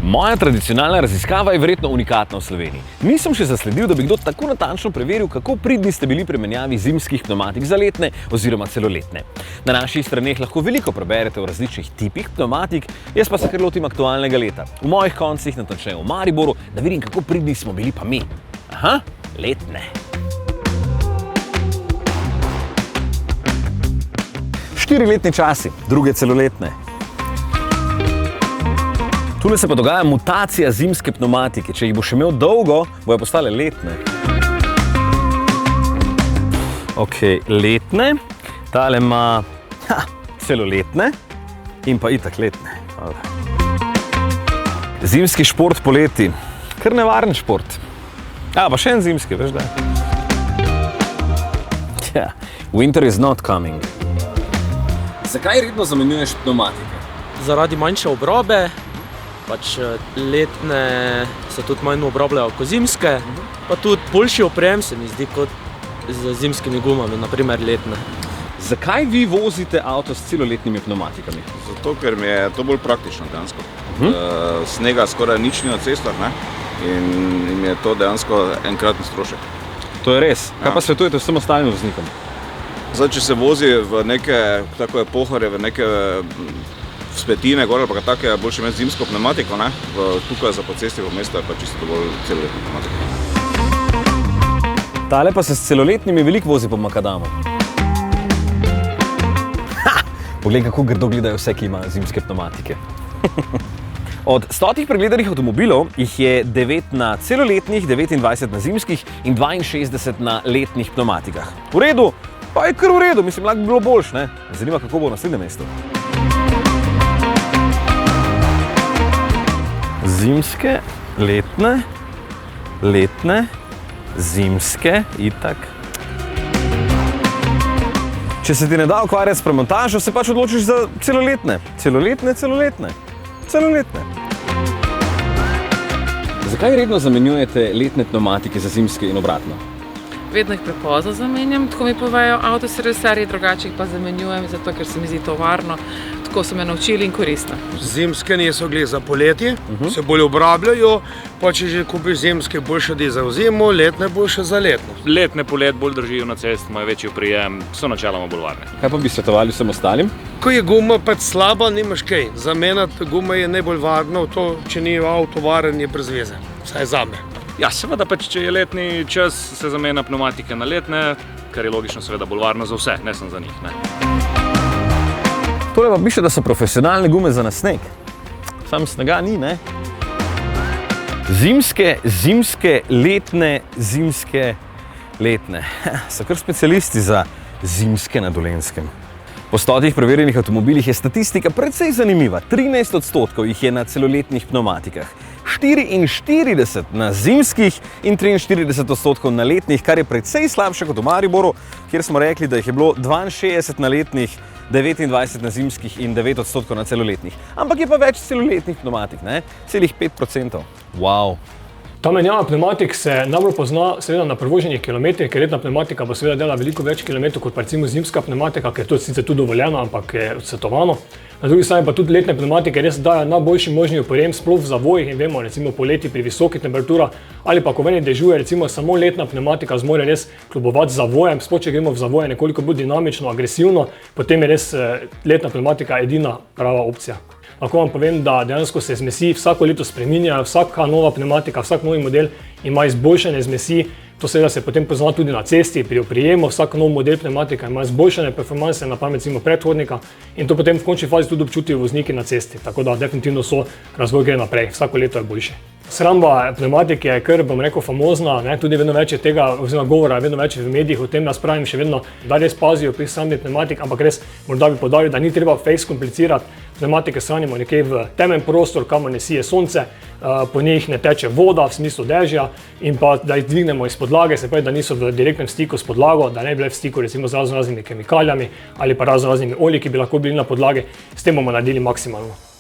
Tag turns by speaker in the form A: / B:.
A: Moja tradicionalna raziskava je verjetno unikatna v Sloveniji. Nisem še zasledil, da bi kdo tako natančno preveril, kako pridni ste bili pri menjavi zimskih pnevmatik za letne oziroma celoletne. Na naših straneh lahko veliko preberete o različnih tipih pnevmatik, jaz pa se kar lotim aktualnega leta. V mojih koncih, natančneje v Mariboru, da vidim, kako pridni smo bili pa mi. Aha, letne. 4-letni časi, druge celoletne. Tule se pa dogaja mutacija zimske pnevmatike. Če jih bo še imel dolgo, bojo postale letne. Ok, letne. Tale ima celoletne in pa itak letne. Zimski šport poleti. Kar nevaren šport. Pa še en zimski, veš da? Winter is not coming. Zakaj redno zamenjuješ pnevmatike?
B: Zaradi manjše obrobe. Letne se tudi manj obrabljajo kot zimske, pa tudi boljši oprem se mi zdi kot z zimskimi gumami, naprimer letne.
A: Zakaj vi vozite avto s celoletnimi pnevmatikami?
C: Zato, ker mi je to bolj praktično dejansko. Snega skoraj nič ni na cestah, ne? In mi je to dejansko enkratni strošek.
A: To je res. Kaj pa svetujete vsem ostalim voznikom?
C: Zdaj, če se vozi v neke tako pohore, v neke spletine, gor ali pa tako je boljše imeti zimsko pnevmatiko, ne? Tukaj za po cesti v mestu je pa čisto bolj celoletna pnevmatika.
A: Tale pa se s celoletnimi veliko vozi po makadamu. Poglej, kako grdo gledajo vse, ki imajo zimske pnevmatike. Od 100 pregledanih avtomobilov jih je 9 na celoletnih, 29 na zimskih in 62 na letnih pnevmatikah. V redu, pa je kar v redu, mislim, lahko bi bilo boljše, ne? Zanima, kako bo v naslednjem mestu. Zimske, letne, zimske, itak. Če se ti ne da ukvarjati s premontažo, se pač odločiš za celoletne. Celoletne. Zakaj redno zamenjujete letne pnevmatike za zimske in obratno?
D: Vedno jih prepozno zamenjam, tako mi povejo avtoservisarji, drugače jih pa zamenjujem, zato ker se mi zdi to varno. Tako so me naučili in koristno.
E: Zimske niso glede za poletje, se bolj obrabljajo, pa če že kupiš zimske, boljše da za zimo, letne boljše za letno.
F: Letne polet bolj držijo na cest, imajo večji oprijem, so načeloma bolj varne.
A: Kaj pa bi svetovali vsem ostalim?
E: Ko je guma pač slaba, nimaš kaj. Zamenjati gume je najbolj varno, to, če ni avto varen, je brez veze. Vsaj zame.
F: Ja, seveda pač, če je letni čas, se zamenja pnevmatike na letne, kar je logično seveda bolj varno za vse, ne samo za njih, ne.
A: Tole pa piše, da so profesionalne gume za nasneg. Sam snega ni, ne? Zimske, letne. So kar specialisti za zimske na Dolenjskem. Po 100 preverjenih avtomobilih je statistika precej zanimiva. 13% jih je na celoletnih pnevmatikah, 44 na zimskih in 43% na letnih, kar je precej slabše kot v Mariboru, kjer smo rekli, da jih je bilo 62 na letnih, 29 na zimskih in 9% na celoletnih. Ampak je pa več celoletnih pnevmatik, ne? Celih 5%. Wow.
G: Ta menjava pnevmatik se najbolj pozna seveda na prevoženih kilometrih, ker letna pnevmatika bo seveda dela veliko več kilometrov kot recimo zimska pnevmatika, ker je to sicer tudi dovoljeno, ampak je odsvetovano. Na drugi strani pa tudi letne pnevmatike res dajo najboljši možni oprijem, sploh v zavojih, in vemo, recimo poleti pri visokih temperaturah ali pa ko ven dežuje, recimo samo letna pnevmatika zmore res kljubovati zavojem, sploh če gremo v zavoje nekoliko bolj dinamično, agresivno, potem je res letna pnevmatika edina prava opcija. Lahko vam povem, da dejansko se zmesi vsako leto spreminjajo, vsaka nova pnevmatika, vsak novi model ima izboljšane zmesi. To seveda se potem pozna tudi na cesti, pri oprijemu, vsak nov model pnevmatika ima izboljšane performanse napram recimo predhodnika in to potem v končni fazi tudi občutijo vozniki na cesti. Tako da definitivno razvoj gre naprej, vsako leto je boljše. Shramba pnevmatike je kar, bom rekel, famozna, ne? Tudi vedno več je tega, oziroma govora, vedno več v medijih o tem, jaz pravim še vedno, da res pazijo pri shrambi pnevmatik, ampak res morda bi poudaril, da ni treba fejs komplicirati. Pnevmatike shranimo nekje v temen prostor, kamor ne sije sonce, po njih ne teče voda v smislu dežja in pa da jih dvignemo iz podlage, se pravi, da niso v direktnem stiku s podlago, da ne bi bile v stiku recimo z raznoraznimi kemikalijami ali pa raznoraznimi olji, ki bi lahko bili na podlagi, s tem bomo naredili maksimalno.